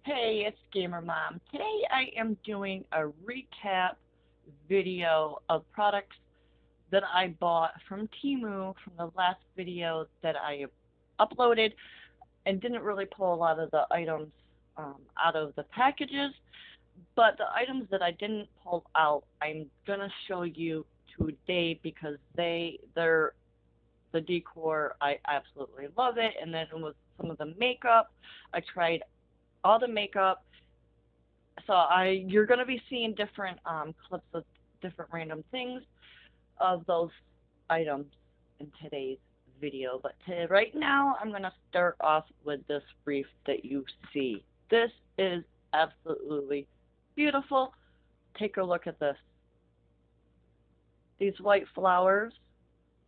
Hey, it's Gamer Mom. Today I am doing a recap video of products that I bought from Temu from the last video that I uploaded and didn't really pull a lot of the items out of the packages, but the items that I didn't pull out, I'm gonna show you today because they're the decor. I absolutely love it, and then with some of the makeup, I tried all the makeup. So you're gonna be seeing different clips of different random things of those items in today's video. But right now, I'm gonna start off with this wreath that you see. This is absolutely beautiful. Take a look at this. These white flowers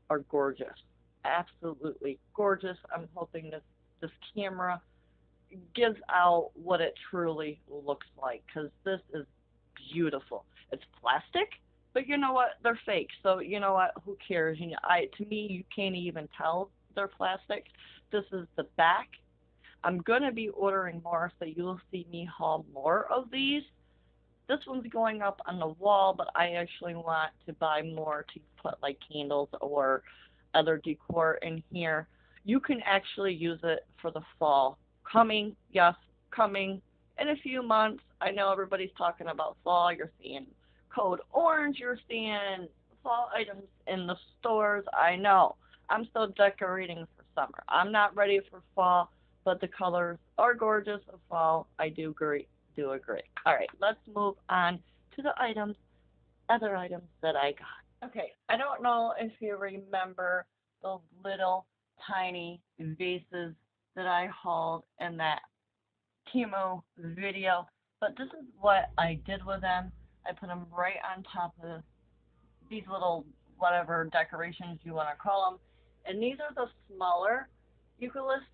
are gorgeous, absolutely gorgeous. I'm hoping this camera gives out what it truly looks like because this is beautiful. It's plastic, but you know what? They're fake. So you know what? Who cares? To me, you can't even tell they're plastic. This is the back. I'm gonna be ordering more, so you'll see me haul more of these. This one's going up on the wall, but I actually want to buy more to put like candles or other decor in here. You can actually use it for the fall. Coming, yes, coming in a few months. I know everybody's talking about fall. You're seeing code orange. You're seeing fall items in the stores. I know. I'm still decorating for summer. I'm not ready for fall, but the colors are gorgeous of fall. I do agree. All right, let's move on to the other items that I got. Okay, I don't know if you remember those little tiny vases that I hauled in that Temu video, but this is what I did with them. I put them right on top of these little whatever decorations you want to call them, and these are the smaller eucalyptus.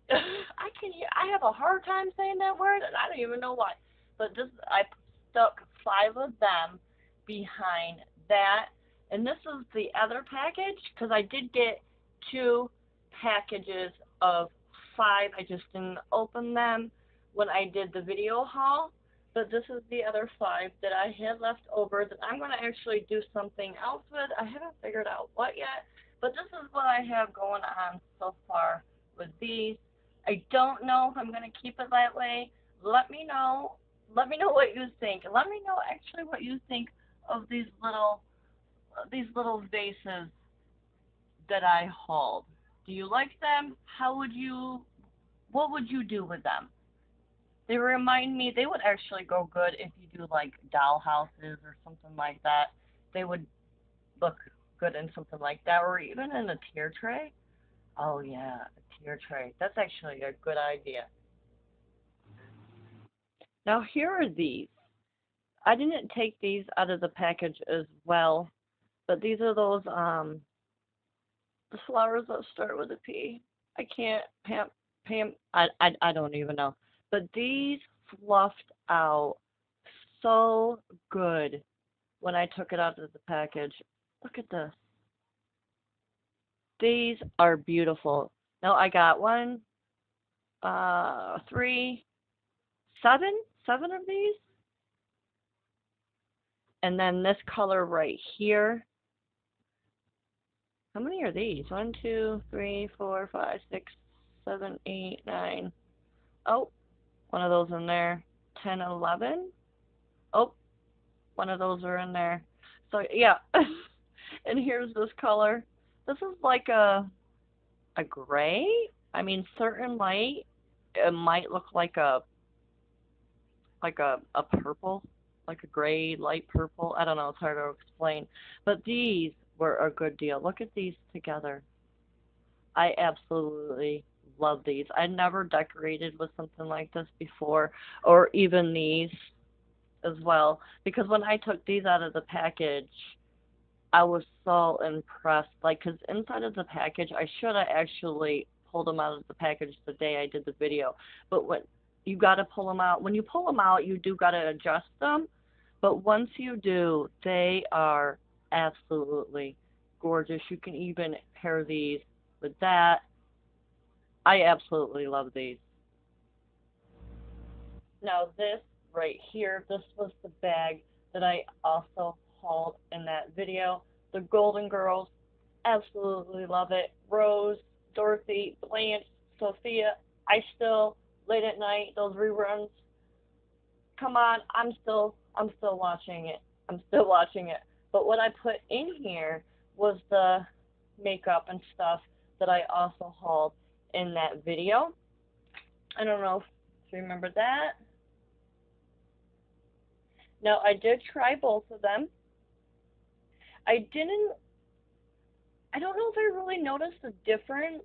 I have a hard time saying that word, and I don't even know why. But this, I stuck 5 of them behind that, and this is the other package because I did get 2 packages of 5. I just didn't open them when I did the video haul. But this is the other 5 that I had left over that I'm going to actually do something else with. I haven't figured out what yet, but this is what I have going on so far with these. I don't know if I'm going to keep it that way. Let me know. Let me know what you think. Let me know actually what you think of these little vases that I hauled. Do you like them? What would you do with them? They remind me, they would actually go good if you do like doll houses or something like that. They would look good in something like that, or even in a tier tray. Oh yeah, a tier tray. That's actually a good idea. Now here are these. I didn't take these out of the package as well, but these are those the flowers that start with a P. I can't Pam I don't even know. But these fluffed out so good when I took it out of the package. Look at this. These are beautiful. Now I got one, three, seven of these, and then this color right here. How many are these? One, two, three, four, five, six, seven, eight, nine. Oh, one of those in there. 10, 11. Oh, one of those are in there. So yeah, and here's this color. This is like a gray. I mean, certain light, it might look like a purple, like a gray, light purple. I don't know. It's hard to explain. But these were a good deal. Look at these together. I absolutely love these. I never decorated with something like this before, or even these as well. Because when I took these out of the package, I was so impressed. Like, because inside of the package, I should have actually pulled them out of the package the day I did the video. But when you got to pull them out, when you pull them out, you do got to adjust them. But once you do, they are absolutely gorgeous. You can even pair these with that. I absolutely love these. Now this right here, this was the bag that I also hauled in that video. The Golden Girls, absolutely love it. Rose, Dorothy, Blanche, Sophia, I still, late at night, those reruns, come on, I'm still watching it. I'm still watching it. But what I put in here was the makeup and stuff that I also hauled in that video. I don't know if you remember that. Now I did try both of them. I didn't I don't know if I really noticed a difference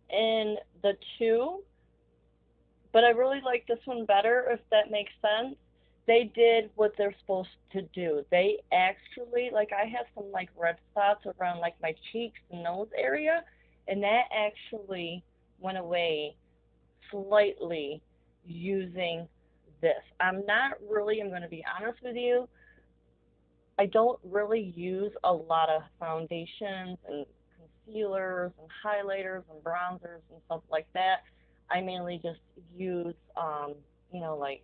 in the two, but I really like this one better, if that makes sense. They did what they're supposed to do. They actually, like, I have some like red spots around like my cheeks and nose area, and that actually went away slightly using this. I'm going to be honest with you, I don't really use a lot of foundations and concealers and highlighters and bronzers and stuff like that. I mainly just use, like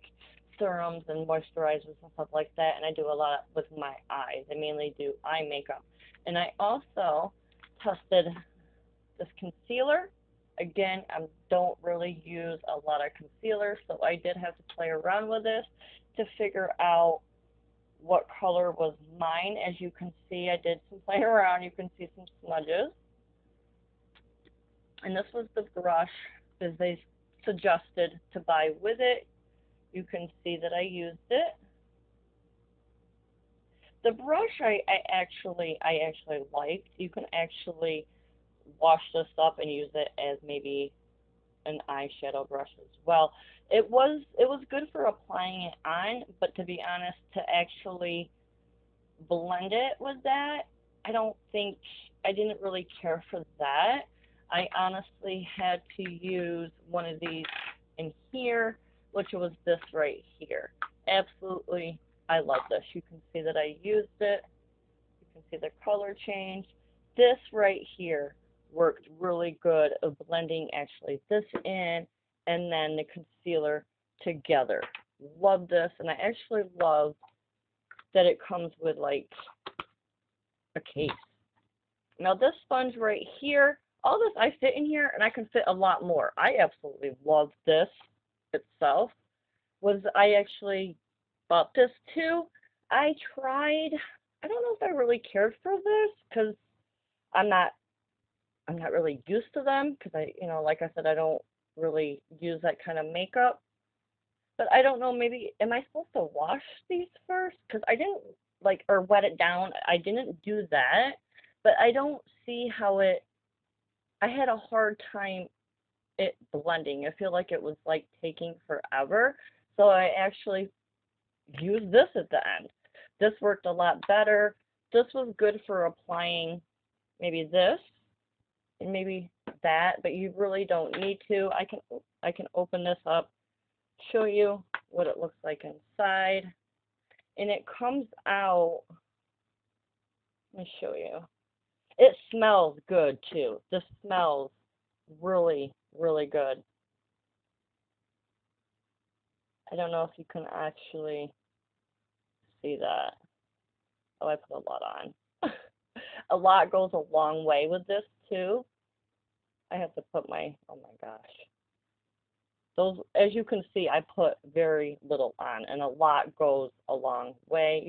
serums and moisturizers and stuff like that, and I do a lot with my eyes. I mainly do eye makeup. And I also tested this concealer. Again, I don't really use a lot of concealer, so I did have to play around with this to figure out what color was mine. As you can see, I did some playing around. You can see some smudges. And this was the brush that they suggested to buy with it. You can see that I used it. The brush I actually liked. You can actually wash this up and use it as maybe an eyeshadow brush as well. It was good for applying it on, but to be honest, to actually blend it with that, I don't think I didn't really care for that. I honestly had to use one of these in here, which was this right here. Absolutely, I love this. You can see that I used it. You can see the color change. This right here worked really good of blending actually this in and then the concealer together. Love this, and I actually love that it comes with like a case. Now this sponge right here, all this I fit in here and I can fit a lot more. I absolutely love this itself. I actually bought this too. I tried, I don't know if I really cared for this because I'm not I'm not really used to them because like I said, I don't really use that kind of makeup. But I don't know, maybe am I supposed to wash these first? Because I didn't like or wet it down. I didn't do that, but I don't see how it. I had a hard time it blending. I feel like it was like taking forever. So I actually used this at the end. This worked a lot better. This was good for applying maybe this and maybe that, but you really don't need to. I can open this up, show you what it looks like inside. And it comes out, let me show you. It smells good too. This smells really, really good. I don't know if you can actually see that. Oh, I put a lot on. A lot goes a long way with this too. I have to put oh my gosh. Those, as you can see, I put very little on, and a lot goes a long way.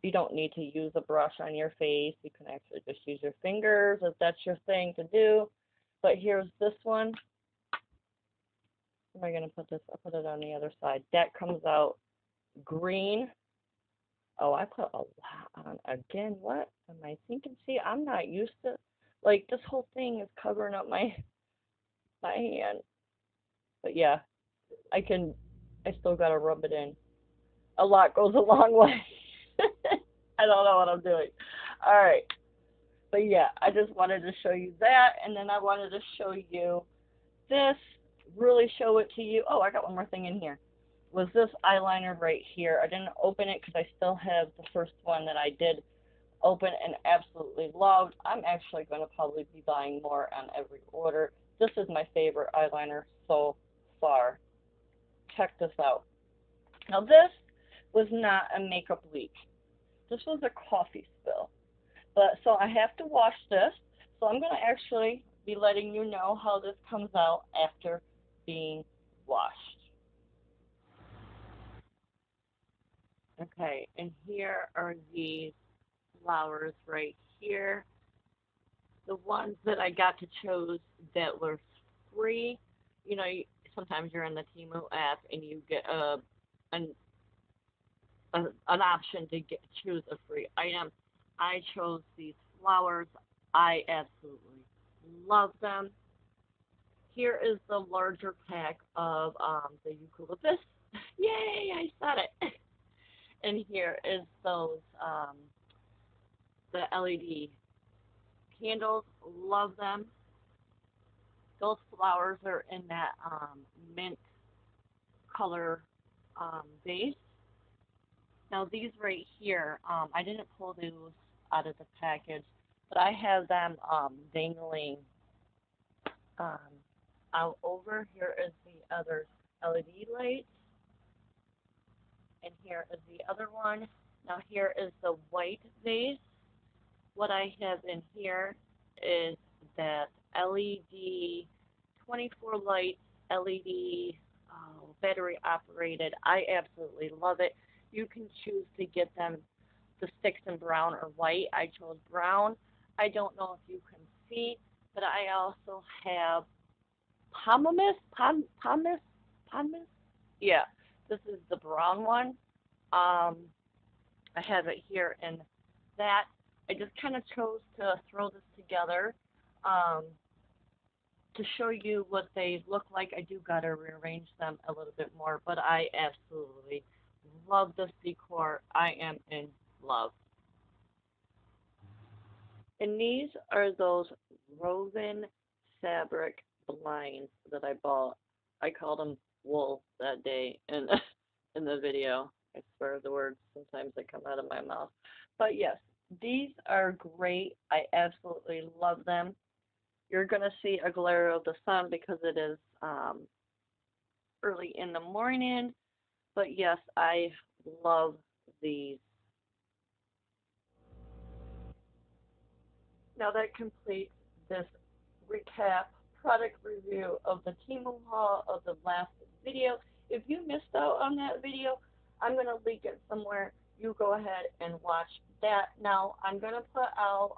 You don't need to use a brush on your face. You can actually just use your fingers if that's your thing to do. But here's this one. Where am I going to put this? I'll put it on the other side. That comes out green. Oh, I put a lot on. Again, what am I thinking? See, I'm not used to, like, this whole thing is covering up my hand. But yeah, I still got to rub it in. A lot goes a long way. I don't know what I'm doing. All right. But yeah, I just wanted to show you that, and then I wanted to show you this, really show it to you. Oh, I got one more thing in here. Was this eyeliner right here. I didn't open it because I still have the first one that I did open and absolutely loved. I'm actually going to probably be buying more on every order. This is my favorite eyeliner so far. check this out. Now this was not a makeup leak. This was a coffee spill. But so I have to wash this. So I'm going to actually be letting you know how this comes out after being washed. Okay, and here are these flowers right here. The ones that I got to choose that were free. You know, sometimes you're in the Temu app and you get an an option to choose a free item. I chose these flowers. I absolutely love them. Here is the larger pack of the eucalyptus. Yay! I said it. And here is those the LED candles. Love them. Those flowers are in that mint color vase. Now these right here, I didn't pull those out of the package, but I have them dangling um, out over. Here is the other LED light, and here is the other one. Now here is the white vase. What I have in here is that LED 24 lights, LED battery operated. I absolutely love it. You can choose to get them the sticks in brown or white. I chose brown. I don't know if you can see, but I also have pomamus. Yeah, this is the brown one. I have it here in that. I just kind of chose to throw this together to show you what they look like. I do got to rearrange them a little bit more, but I absolutely love this decor. I am in love. And these are those woven fabric blinds that I bought. I called them wool that day in in the video. I swear the words sometimes they come out of my mouth. But yes, these are great. I absolutely love them. You're going to see a glare of the sun because it is early in the morning. But yes, I love these. Now that completes this recap product review of the Temu haul of the last video. If you missed out on that video, I'm going to link it somewhere. You go ahead and watch that. Now I'm going to put out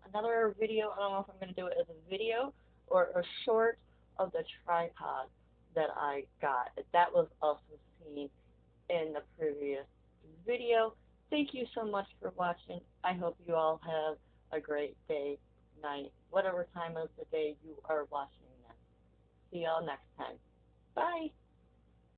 another video. I don't know if I'm going to do it as a video or a short of the tripod that I got. That was also seen in the previous video. Thank you so much for watching. I hope you all have a great day, night, whatever time of the day you are watching this. See y'all next time. Bye.